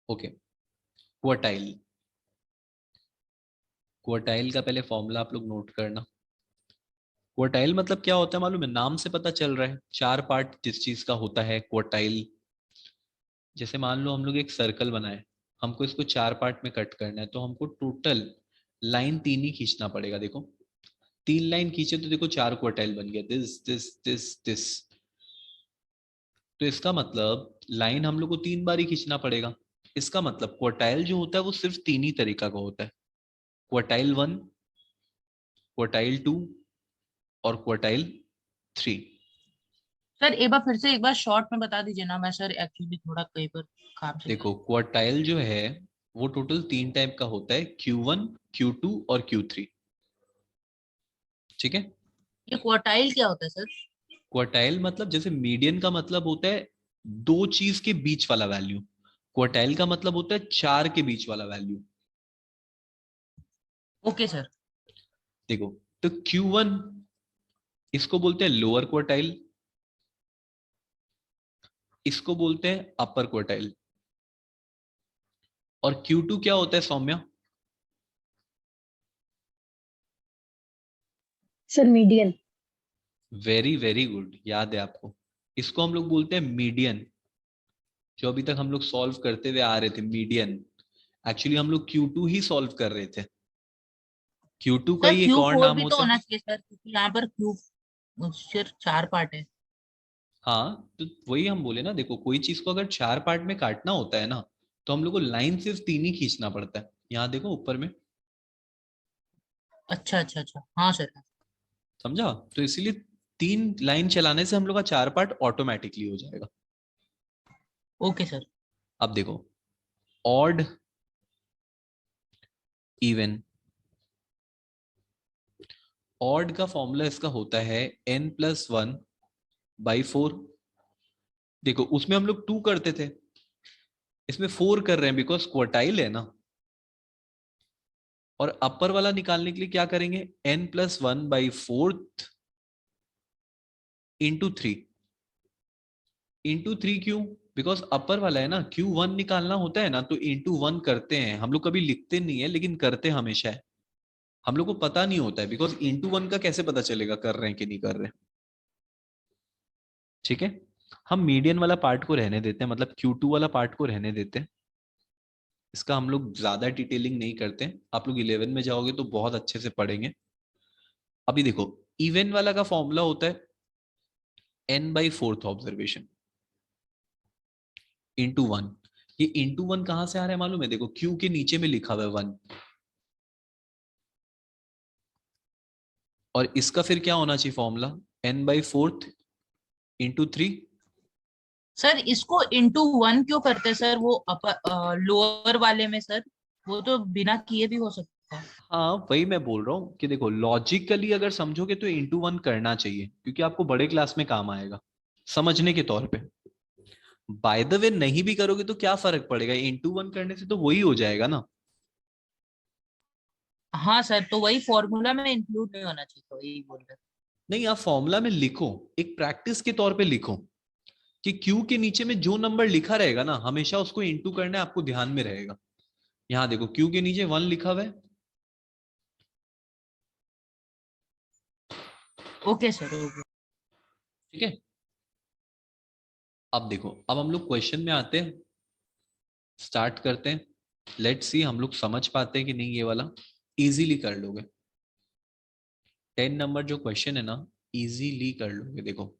ओके, क्वार्टाइल, क्वार्टाइल का पहले फॉर्मूला आप लोग नोट करना। क्वार्टाइल मतलब क्या होता है मालूम है, नाम से पता चल रहा है, 4 पार्ट जिस चीज का होता है क्वार्टाइल। जैसे मान लो हम लोग एक सर्कल बनाए, हमको इसको 4 पार्ट में कट करना है, तो हमको टोटल लाइन 3 ही खींचना पड़ेगा। देखो 3 लाइन खींचे तो देखो 4 क्वार्टाइल बन गया, दिस दिस दिस दिस। तो इसका मतलब लाइन हम लोग को 3 बार ही खींचना पड़ेगा। इसका मतलब क्वार्टाइल जो होता है वो सिर्फ 3 ही तरीका का होता है, क्वार्टाइल 1, क्वार्टाइल 2 और क्वार्टाइल 3। सर एक बार फिर से एक बार शॉर्ट में बता दीजिए ना, मैं सर एक्चुअली थोड़ा कहीं पर काम से। देखो क्वार्टाइल जो है वो टोटल 3 टाइप का होता है, Q1, Q2 और Q3, ठीक है। ये क्वार्टाइल क्या होता है सर? क्वार्टाइल मतलब जैसे मीडियन का मतलब होता है 2 चीज के बीच वाला वैल्यू, क्वार्टाइल का मतलब होता है 4 के बीच वाला वैल्यू। Okay sir. देखो, तो Q1 इसको बोलते हैं लोअर क्वार्टाइल, इसको बोलते हैं अपर क्वार्टाइल। और Q2 क्या होता है Soumya? Sir median. Very very good, याद है आपको। इसको हम लोग बोलते हैं मीडियन। जो अभी तक हम लोग सॉल्व करते हुए आ रहे थे, मीडियन। एक्चुअली हम लोग Q2 ही सॉल्व कर रहे थे। Q2 का सर ही एक क्यू और फोर नाम भी तो होता है। होना चाहिए सर, क्योंकि यहाँ पर क्यू सिर्फ 4 पार्ट है। हाँ, तो वही हम बोले ना, देखो कोई चीज को अगर 4 पार्ट में काटना होता है ना, तो हम लोग को लाइन सिर्फ 3 ही खींचना पड़ता है। यहाँ देखो ऊपर में, अच्छा अच्छा अच्छा, हाँ सर। समझा? तो इसीलिए 3 लाइन चलाने से हम लोग का 4 पार्ट ऑटोमेटिकली हो जाएगा। Okay sir. अब देखो, ऑड, इवन। ऑड का फॉर्मूला इसका होता है n+1/4। देखो उसमें हम लोग 2 करते थे, इसमें 4 कर रहे हैं बिकॉज क्वार्टाइल है ना। और अपर वाला निकालने के लिए क्या करेंगे? n+1/4 into 3। इंटू 3 क्यों? बिकॉज अपर वाला है ना, Q1 निकालना होता है ना, तो इंटू 1 करते हैं हम लोग। कभी लिखते नहीं है लेकिन करते हमेशा है। हम लोग को पता नहीं होता है, बिकॉज इंटू 1 का कैसे पता चलेगा कर रहे हैं कि नहीं कर रहे? ठीक है, हम मीडियन वाला पार्ट को रहने देते हैं, मतलब Q2 वाला पार्ट को रहने देते हैं। इसका हम लोग ज्यादा डिटेलिंग नहीं करते हैं, आप लोग 11 में जाओगे तो बहुत अच्छे से पढ़ेंगे। अभी देखो, इवन वाला का फॉर्मूला होता है n/4 ऑब्जर्वेशन इंटू 1। ये इंटू 1 कहां से आ रहा है मालूम है? देखो Q के नीचे में लिखा हुआ है 1, और इसका फिर क्या होना चाहिए फॉर्मूला? n/4 into 3। सर इसको इंटू 1 क्यों करते हैं सर, वो अपर लोअर वाले में सर, वो तो बिना किए भी हो सकता है। हाँ वही मैं बोल रहा हूँ कि देखो लॉजिकली अगर समझोगे तो इंटू 1 करना चाहिए, क्योंकि आपको बड़े क्लास में काम आएगा समझने के तौर पे। बाय द वे नहीं भी करोगे तो क्या फर्क पड़ेगा, इंटू 1 करने से तो वही हो जाएगा ना। हाँ सर, तो वही फॉर्मूला में इंक्लूड नहीं होना चाहिए, तो वही बोल रहे नहीं, आप फॉर्मूला में लिखो, एक प्रैक्टिस के तौर पे लिखो कि Q के नीचे में जो नंबर लिखा रहेगा ना, हमेशा उसको इंटू करना है, आपको ध्यान में रहेगा। यहाँ देखो Q के नीचे 1 लिखा हुआ है। Okay sir, okay. ठीक है, अब देखो, अब हम लोग क्वेश्चन में आते हैं, स्टार्ट करते हैं। लेट्स सी हम लोग समझ पाते हैं कि नहीं ये वाला। इजीली कर लोगे, 10 नंबर जो क्वेश्चन है ना, इजीली कर लोगे। देखो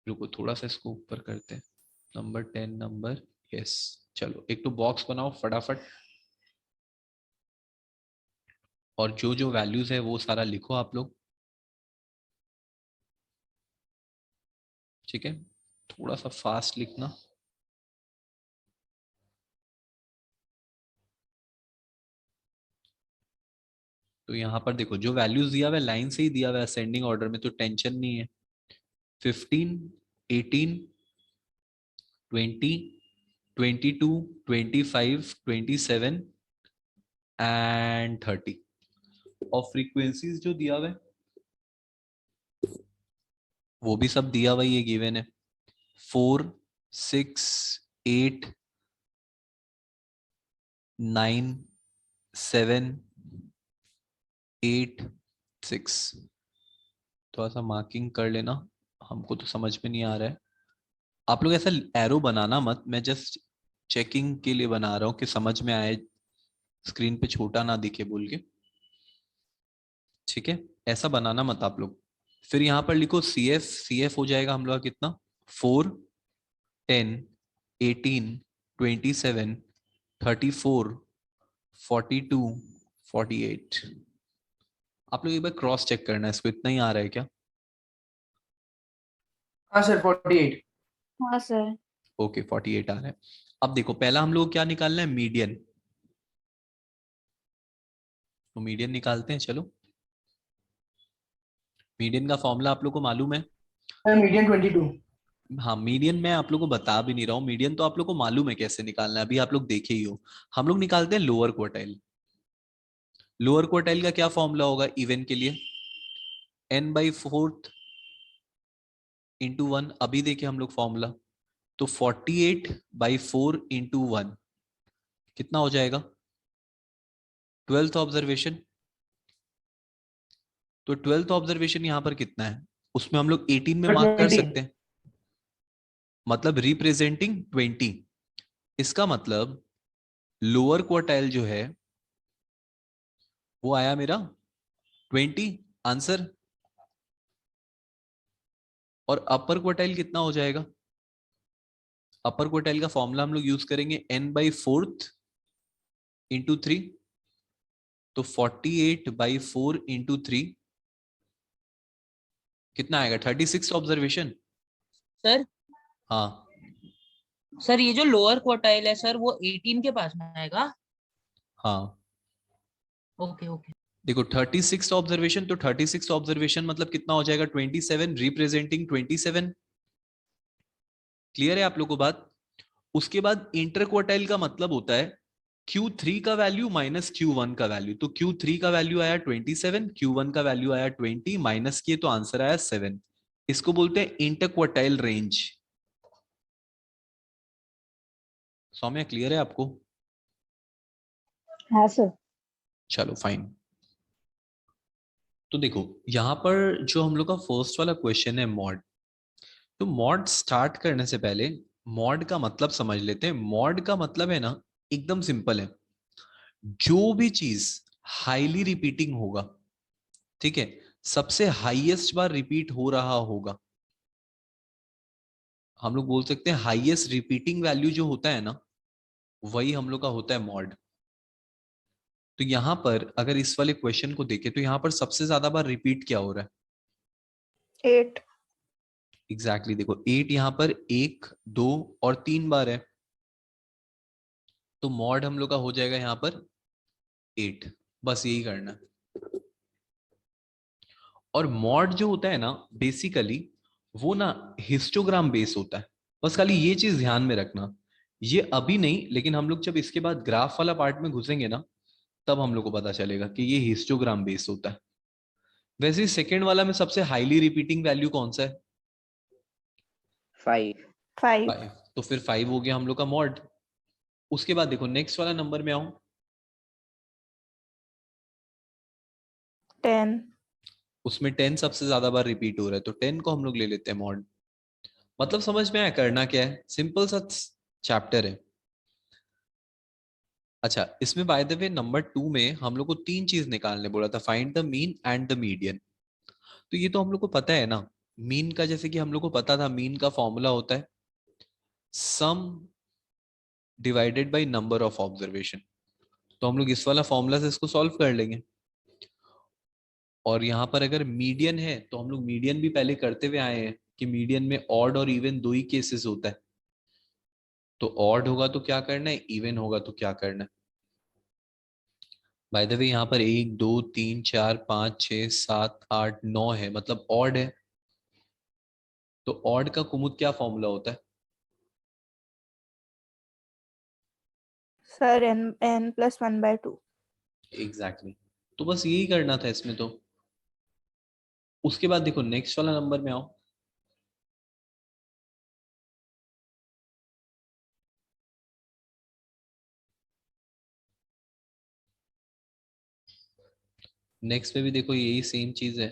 रुको, थोड़ा सा इसको ऊपर करते हैं। Number 10 number, yes. चलो एक तो बॉक्स बनाओ फटाफट, और जो जो वैल्यूज है वो सारा लिखो आप लोग। ठीक है, थोड़ा सा फास्ट लिखना। तो यहाँ पर देखो जो वैल्यूज दिया हुआ है लाइन से ही दिया हुआ है, असेंडिंग ऑर्डर में, तो टेंशन नहीं है। 15, 18, 20, 22, 25, 27 एंड 30। और फ्रीक्वेंसीज जो दिया हुआ है वो भी सब दिया हुआ ही है, गिवन है। 4, 6, 8, 9, 7, 8, 6। थोड़ा सा मार्किंग कर लेना, हमको तो समझ में नहीं आ रहा है। आप लोग ऐसा एरो बनाना मत, मैं जस्ट चेकिंग के लिए बना रहा हूँ कि समझ में आए, स्क्रीन पे छोटा ना दिखे बोल के। ठीक है, ऐसा बनाना मत आप लोग। फिर यहाँ पर लिखो CF। CF हो जाएगा हम लोग का कितना? 4, 10, 18, 27, 34, 42, 48। आप लोग एक बार क्रॉस चेक करना है, इसको इतना ही आ रहा है क्या? हाँ सर 48। हाँ सर। ओके 48 आ रहा है। अब देखो पहला हम लोग क्या निकालना है? मीडियन। तो मीडियन निकालते हैं, चलो। मीडियन का फॉर्मूला आप लोग को मालूम है? मीडियन 22। हाँ, मीडियन मैं आप लोग को बता भी नहीं रहा हूँ, मीडियन तो आप लोग को मालूम है कैसे निकालना है, अभी आप लोग देखे ही हो। हम लोग निकालते हैं लोअर क्वार्टाइल। लोअर क्वार्टाइल का क्या फॉर्मूला होगा इवन के लिए? n/4 into 1। अभी देखे हम लोग फॉर्मूला, तो 48/4 इंटू 1 कितना हो जाएगा? 12th observation. तो 12th ऑब्जर्वेशन यहां पर कितना है, उसमें हम लोग 18 में मार्क कर 20. सकते हैं, मतलब रिप्रेजेंटिंग 20। इसका मतलब लोअर क्वार्टाइल जो है वो आया मेरा 20 आंसर। और अपर क्वार्टाइल कितना हो जाएगा? अपर क्वार्टाइल का फॉर्मूला हम लोग यूज करेंगे n/4 इंटू 3। तो 48/4 इंटू 3 कितना आएगा? 36 ऑब्जर्वेशन। सर हाँ सर ये जो लोअर क्वार्टाइल है सर वो 18 के पास में आएगा। हाँ, ओके ओके। देखो 36 ऑब्जर्वेशन, तो 36 ऑब्जर्वेशन मतलब कितना हो जाएगा? 27, रिप्रेजेंटिंग 27। क्लियर है आप लोगों को बात? उसके बाद इंटर क्वार्टाइल का मतलब होता है Q3 का वैल्यू माइनस Q1 का वैल्यू। तो Q3 का वैल्यू आया 27, Q1 का वैल्यू आया 20, माइनस किए तो आंसर आया 7। इसको बोलते हैं inter quartile range. Soumya clear है आपको? हाँ सर। चलो फाइन। तो देखो यहां पर जो हम लोग का फर्स्ट वाला क्वेश्चन है मॉड। तो मॉड स्टार्ट करने से पहले मॉड का मतलब समझ लेते हैं। मॉड का मतलब है ना, एकदम सिंपल है, जो भी चीज हाईली रिपीटिंग होगा, ठीक है, सबसे हाईएस्ट बार रिपीट हो रहा होगा, हम लोग बोल सकते हैं हाईएस्ट रिपीटिंग वैल्यू जो होता है ना, वही हम लोग का होता है मॉड। तो यहां पर अगर इस वाले क्वेश्चन को देखें तो यहां पर सबसे ज्यादा बार रिपीट क्या हो रहा है? 8। एग्जैक्टली देखो 8 यहां पर 1 2 और 3 बार है। तो मॉड हम लोग का हो जाएगा यहां पर 8। बस यही करना है। और मॉड जो होता है ना बेसिकली वो ना हिस्टोग्राम बेस होता है। बस खाली ये चीज ध्यान में रखना, ये अभी नहीं, लेकिन हम लोग जब इसके बाद ग्राफ वाला पार्ट में घुसेंगे ना तब हम लोग को पता चलेगा कि ये हिस्टोग्राम बेस होता है। वैसे सेकंड वाला में सबसे हाईली रिपीटिंग वैल्यू कौन सा है? 5. 5। 5। तो फिर 5 हो गया हम लोग का मॉड। उसके बाद देखो नेक्स्ट वाला नंबर में आओ। 10। उसमें 10 सबसे ज्यादा बार रिपीट हो रहा है, तो 10 को हम लोग ले लेते हैं मॉड। मतलब समझ में आया करना क्या है? सिंपल सा चैप्टर है। अच्छा, इसमें बाय द वे नंबर 2 में हम लोग को तीन चीज निकालने बोला था, find the mean and the median. तो ये तो हम लोग को पता है ना। मीन का जैसे कि हम लोग को पता था, मीन का फॉर्मूला होता है सम divided by number of observation. तो हम लोग इस वाला फॉर्मूला से इसको सॉल्व कर लेंगे। और यहाँ पर अगर मीडियन है तो हम लोग मीडियन भी पहले करते हुए आए हैं कि मीडियन में ऑड और इवन दो ही केसेस होता है। तो ऑड होगा तो क्या करना है, इवन होगा तो क्या करना है। बाय द वे यहाँ पर 1 2 3 4 5 6 7 8 9 है, मतलब ऑड है। तो ऑड का कुमुत क्या फॉर्मूला होता है? Sir n+1/2। एग्जैक्टली तो बस यही करना था इसमें तो। उसके बाद देखो नेक्स्ट वाला नंबर में आओ। नेक्स्ट में भी देखो यही सेम चीज है।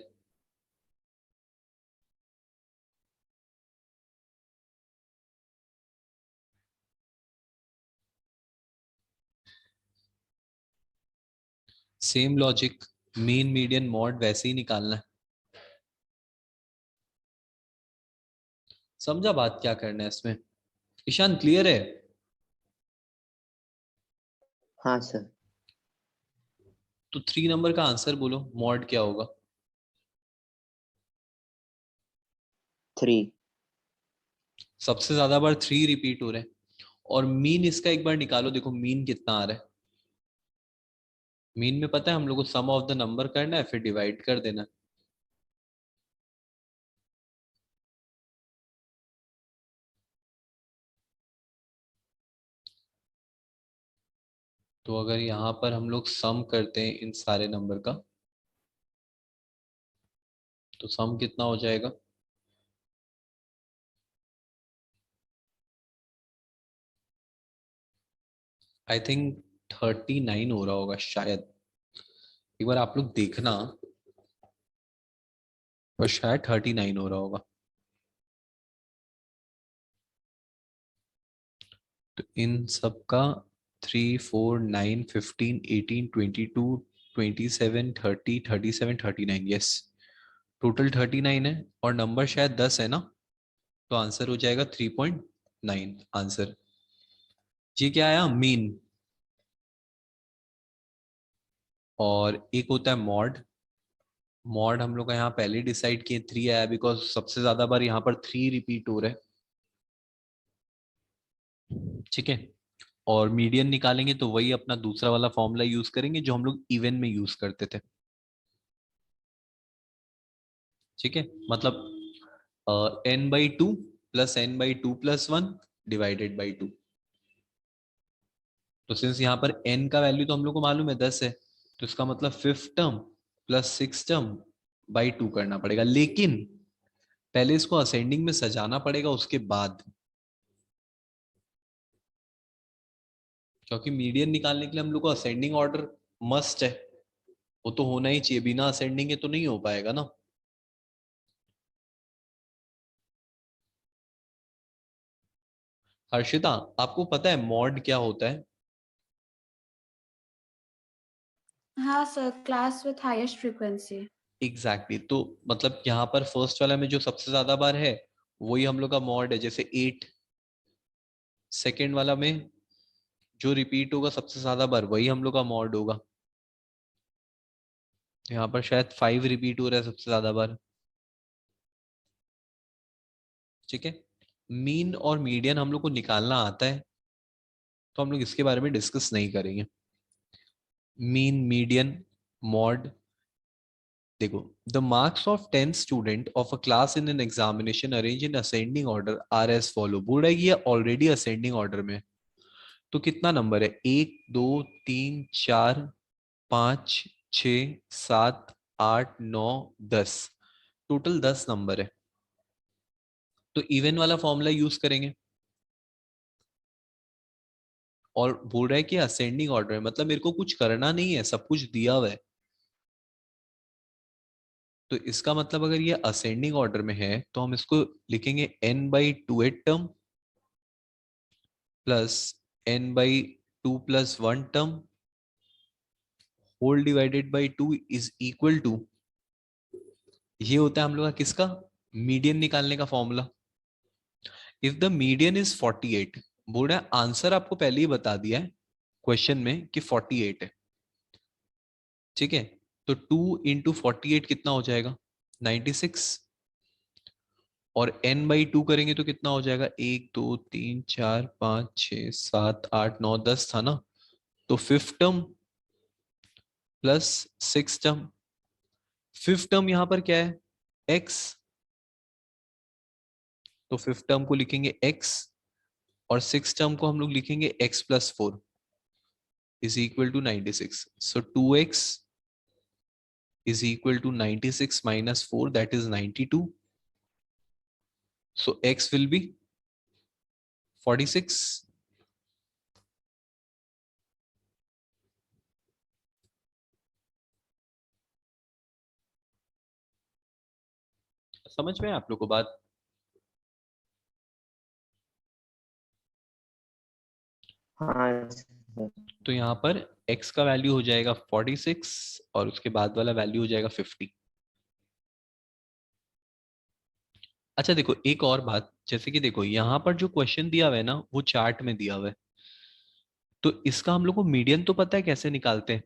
Same logic, mean median mod वैसे ही निकालना है। समझा बात क्या करना है इसमें? ईशान क्लियर है? हाँ सर. तो 3 नंबर का आंसर बोलो, मॉड क्या होगा? 3. सबसे ज्यादा बार 3 रिपीट हो रहे हैं। और मीन इसका एक बार निकालो, देखो मीन कितना आ रहा है। मीन में पता है हम लोग को सम ऑफ द नंबर करना है फिर डिवाइड कर देना है। तो अगर यहाँ पर हम लोग सम करते हैं इन सारे नंबर का तो सम कितना हो जाएगा? आई थिंक 39 हो रहा होगा शायद, एक बार आप लोग देखना, पर शायद 39 हो रहा होगा। तो इन सब का 3 4 9 15 18 22 27 30 37 39, यस टोटल 39 है और नंबर शायद 10 है ना, तो आंसर हो जाएगा 3.9 आंसर। ये क्या आया, मीन। और एक होता है मॉड। मॉड हम लोग का यहाँ पहले डिसाइड किए 3 आया, बिकॉज सबसे ज्यादा बार यहाँ पर 3 रिपीट हो रहे हैं, ठीक है। और मीडियन निकालेंगे तो वही अपना दूसरा वाला फॉर्मूला यूज करेंगे जो हम लोग इवन में यूज करते थे, ठीक है। मतलब n/2 plus n/2 plus 1 divided by 2। तो सिंस यहाँ पर n का वैल्यू तो हम लोग को मालूम है 10 है, तो इसका मतलब 5th term plus 6th term by 2 करना पड़ेगा, लेकिन पहले इसको असेंडिंग में सजाना पड़ेगा उसके बाद, क्योंकि मीडियन निकालने के लिए हम लोग को असेंडिंग ऑर्डर मस्ट है, वो तो होना ही चाहिए, बिना असेंडिंग के तो नहीं हो पाएगा ना। हर्षिता, आपको पता है मॉड क्या होता है? हाँ sir, class with highest frequency. Exactly exactly. तो मतलब यहाँ पर फर्स्ट वाला में जो सबसे ज्यादा बार है वही हम लोग का मॉड है, जैसे 8। सेकेंड वाला में जो रिपीट होगा सबसे ज्यादा बार वही हम लोग का मॉड होगा। यहाँ पर शायद 5 रिपीट हो रहा है सबसे ज्यादा बार, ठीक है। मीन और मीडियन हम लोग को निकालना आता है, तो हम लोग इसके बारे में डिस्कस नहीं करेंगे। Mean, median, mode. देखो, the marks of 10 student of a class in an examination arrange in ascending order are as follow. बोल रहा है कि ये ऑलरेडी असेंडिंग ऑर्डर में, तो कितना नंबर है, 1 2 3 4 5 6 7 8 9 10, टोटल 10 नंबर है। तो इवन वाला फॉर्मूला यूज करेंगे, और बोल रहा है कि असेंडिंग ऑर्डर है, मतलब मेरे को कुछ करना नहीं है, सब कुछ दिया हुआ है। तो इसका मतलब अगर ये असेंडिंग ऑर्डर में है तो हम इसको लिखेंगे n/2 term plus n/2 plus 1 term whole divided by 2 is equal to, ये होता है हम लोग का किसका, मीडियन निकालने का formula. If the median is 48, बोल रहा है आंसर आपको पहले ही बता दिया है क्वेश्चन में कि 48 है, ठीक है। तो 2 इंटू 48 कितना हो जाएगा, 96। और n/2 करेंगे तो कितना हो जाएगा, 1 2 3 4 5 6 7 8 9 10 था ना, तो 5th term plus 6th term. 5th term यहां पर क्या है, x, तो 5th टर्म को लिखेंगे x, और 6th टर्म को हम लोग लिखेंगे x plus 4 is equal to 96। So 2x is equal to 96 minus 4, that is 92. So x will be 46. समझ में आप लोग को बात? हाँ सर। तो यहाँ पर x का वैल्यू हो जाएगा 46 और उसके बाद वाला वैल्यू हो जाएगा 50। अच्छा देखो एक और बात, जैसे कि देखो यहाँ पर जो क्वेश्चन दिया हुआ है ना वो चार्ट में दिया हुआ है, तो इसका हम लोग को मीडियन तो पता है कैसे निकालते हैं,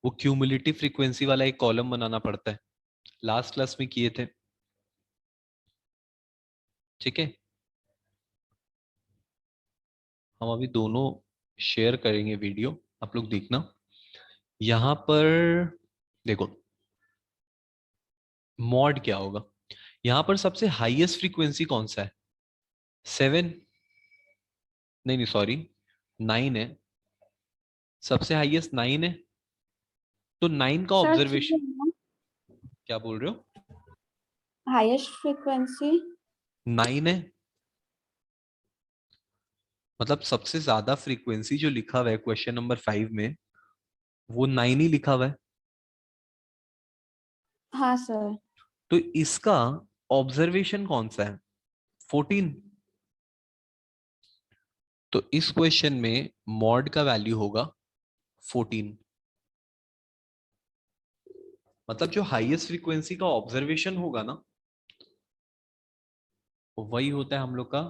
वो क्यूमुलेटिव फ्रीक्वेंसी वाला एक कॉलम बनाना पड़ता है, लास्ट क्लास में किए थे, ठीक है। हम अभी दोनों शेयर करेंगे वीडियो, आप लोग देखना। यहाँ पर देखो मॉड क्या होगा, यहाँ पर सबसे हाईएस्ट फ्रीक्वेंसी कौन सा है, 7, नहीं नहीं सॉरी 9 है, सबसे हाईएस्ट 9 है। तो 9 का सर ऑब्जर्वेशन, क्या बोल रहे हो, हाईएस्ट फ्रीक्वेंसी 9 है। मतलब सबसे ज्यादा फ्रीक्वेंसी जो लिखा हुआ है क्वेश्चन नंबर 5 में वो 9 ही लिखा हुआ है। हाँ सर। तो इसका ऑब्जर्वेशन कौन सा है? 14। तो इस क्वेश्चन में मॉड का वैल्यू होगा 14। मतलब जो हाईएस्ट फ्रीक्वेंसी का ऑब्जर्वेशन होगा ना वही होता है हम लोग का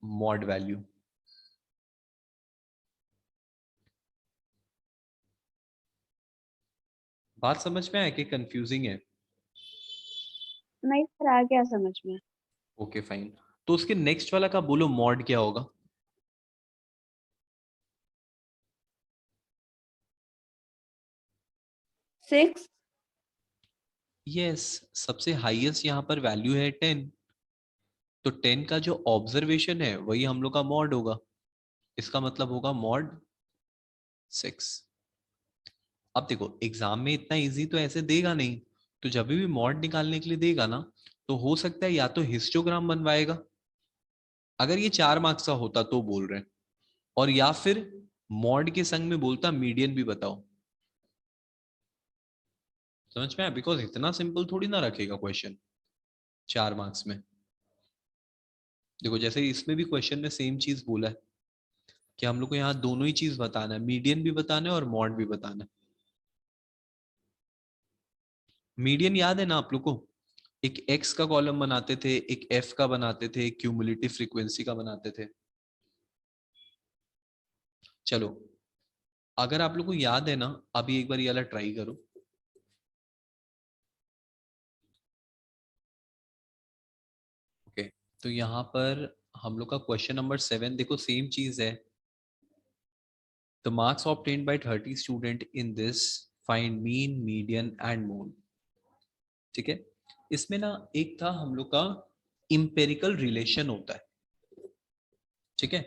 मॉड वैल्यू। बात समझ में आया कि कंफ्यूजिंग है? नहीं सर, आ गया समझ में। Okay fine. तो उसके नेक्स्ट वाला का बोलो मॉड क्या होगा? 6। यस, सबसे हाईएस्ट यहाँ पर वैल्यू है 10। तो 10 का जो ऑब्जर्वेशन है वही हम लोग का मॉड होगा। इसका मतलब होगा मॉड 6। अब देखो एग्जाम में इतना इजी तो ऐसे देगा नहीं। तो जब भी मॉड निकालने के लिए देगा ना तो हो सकता है या तो हिस्टोग्राम बनवाएगा, अगर ये 4 मार्क्स का होता तो बोल रहे हैं, और या फिर मॉड के संग में बोलता मीडियन भी बताओ। समझ में आया? बिकॉज इतना सिंपल थोड़ी ना रखेगा क्वेश्चन 4 मार्क्स में। देखो जैसे इसमें भी क्वेश्चन में सेम चीज बोला है कि हम लोग को यहाँ दोनों ही चीज बताना है, मीडियन भी बताना है और मॉड भी बताना है। मीडियन याद है ना आप लोग को? एक एक्स का कॉलम बनाते थे, एक एफ का बनाते थे, एक क्यूमुलेटिव फ्रीक्वेंसी का बनाते थे। चलो अगर आप लोग को याद है ना, अभी एक बार ये वाला ट्राई करो। ओके, तो यहाँ पर हम लोग का क्वेश्चन नंबर 7 देखो सेम चीज है। The marks obtained by 30 student in this find mean median and mode। ठीक है, इसमें ना एक था हम लोग का इंपेरिकल रिलेशन होता है। ठीक है,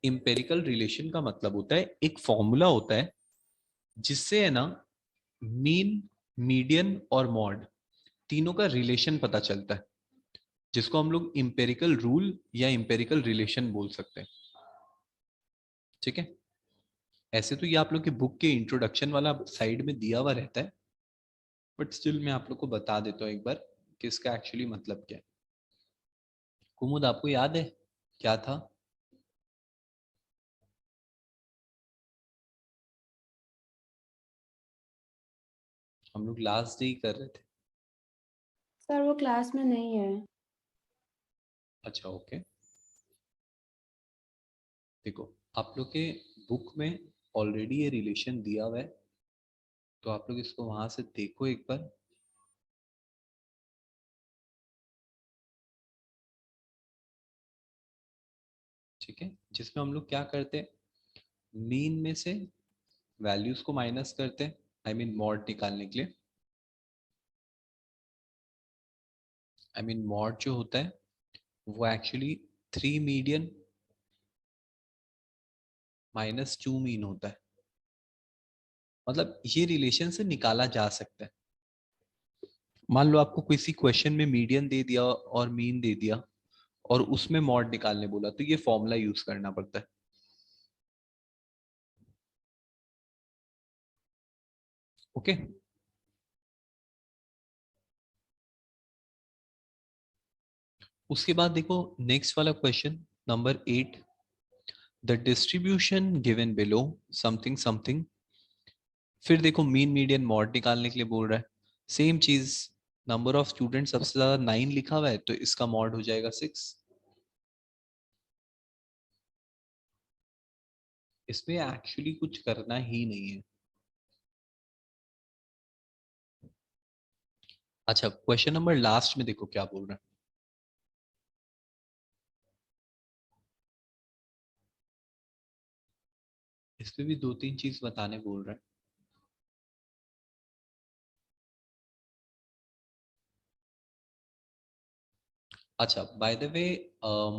इंपेरिकल रिलेशन का मतलब होता है एक फॉर्मूला होता है जिससे है ना मीन, मीडियन और मॉड तीनों का रिलेशन पता चलता है, जिसको हम लोग इंपेरिकल रूल या इंपेरिकल रिलेशन बोल सकते हैं। ठीक है, ऐसे तो ये आप लोग के बुक के इंट्रोडक्शन वाला साइड में दिया हुआ रहता है, बट स्टिल मैं आप लोग को बता देता हूँ एक बार कि इसका एक्चुअली मतलब क्या है। कुमुद आपको याद है क्या था? हम लोग लास्ट डे ही कर रहे थे। सर वो क्लास में नहीं है। अच्छा ओके, देखो आप लोग के बुक में ऑलरेडी ये रिलेशन दिया हुआ है, तो आप लोग इसको वहां से देखो एक बार। ठीक है, जिसमें हम लोग क्या करते हैं, मीन में से वैल्यूज को माइनस करते हैं, आई मीन मॉड निकालने के लिए। आई मीन मॉड जो होता है वो एक्चुअली 3 मीडियन माइनस 2 मीन होता है। मतलब ये रिलेशन से निकाला जा सकता है। मान लो आपको किसी क्वेश्चन में मीडियन दे दिया और मीन दे दिया और उसमें मॉड निकालने बोला, तो ये फॉर्मूला यूज करना पड़ता है। ओके, उसके बाद देखो नेक्स्ट वाला question number 8। The distribution given below something something. फिर देखो मीन मीडियन मॉड निकालने के लिए बोल रहा है। सेम चीज, नंबर ऑफ स्टूडेंट सबसे ज्यादा 9 लिखा हुआ है तो इसका मॉड हो जाएगा 6। इसमें एक्चुअली कुछ करना ही नहीं है। अच्छा क्वेश्चन नंबर लास्ट में देखो क्या बोल रहा है। इसमें भी 2-3 चीज बताने बोल रहा है। अच्छा by the way,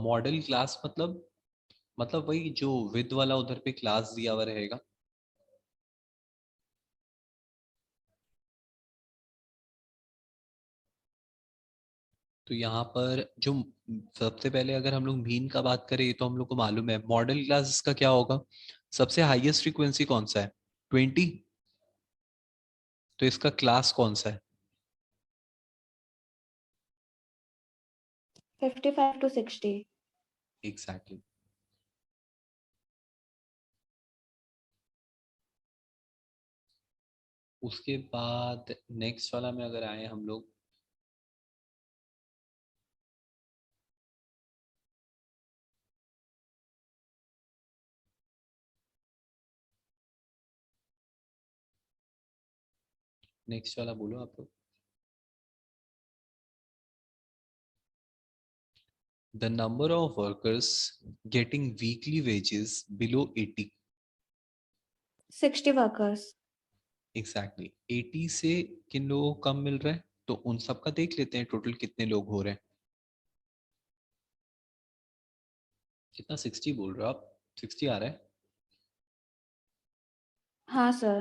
model class मतलब वही जो विद वाला उधर पे क्लास दिया हुआ रहेगा। तो तो यहाँ पर जो सबसे पहले अगर हम लोग मीन का बात करें तो हम लोग को मालूम है मॉडल क्लास का क्या होगा, सबसे हाईएस्ट फ्रीक्वेंसी कौन सा है 20, तो इसका क्लास कौन सा है 55 to 60. एग्जैक्टली। उसके बाद नेक्स्ट वाला में अगर आए हम लोग, नेक्स्ट वाला बोलो आप लोग। The number of workers getting weekly wages below 80. 60 workers. Exactly. 80 से किन लोगों को कम मिल रहा है, तो उन सब का देख लेते हैं टोटल कितने लोग हो रहे हैं। कितना 60 बोल रहे हो आप, 60 आ रहा है। हाँ sir.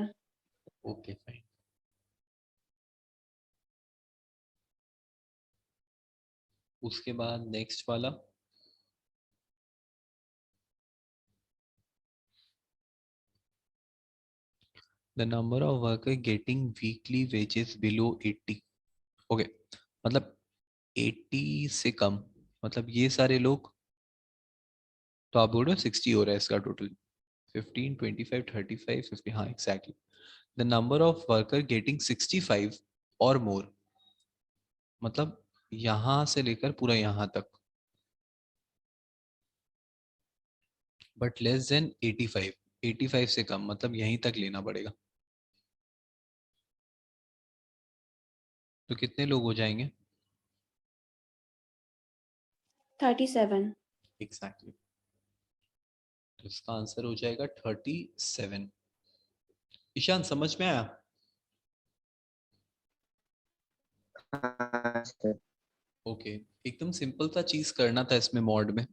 Okay fine. उसके बाद नेक्स्ट वाला, the number of worker getting weekly wages below 80. Okay मतलब 80 से कम, मतलब ये सारे लोग, तो आप बोल रहे हो 60 हो रहा है इसका टोटल, 15 25 35 50, हाँ exactly. The number of worker getting 65 और मोर, मतलब यहां से लेकर पूरा यहां तक, बट लेस देन 85, 85 से कम मतलब यहीं तक लेना पड़ेगा। तो कितने लोग हो जाएंगे 37. एग्जैक्टली तो इसका आंसर हो जाएगा 37। ईशान समझ में आया? हाँ सर। ओके एकदम सिंपल सा चीज करना था इसमें मॉड में,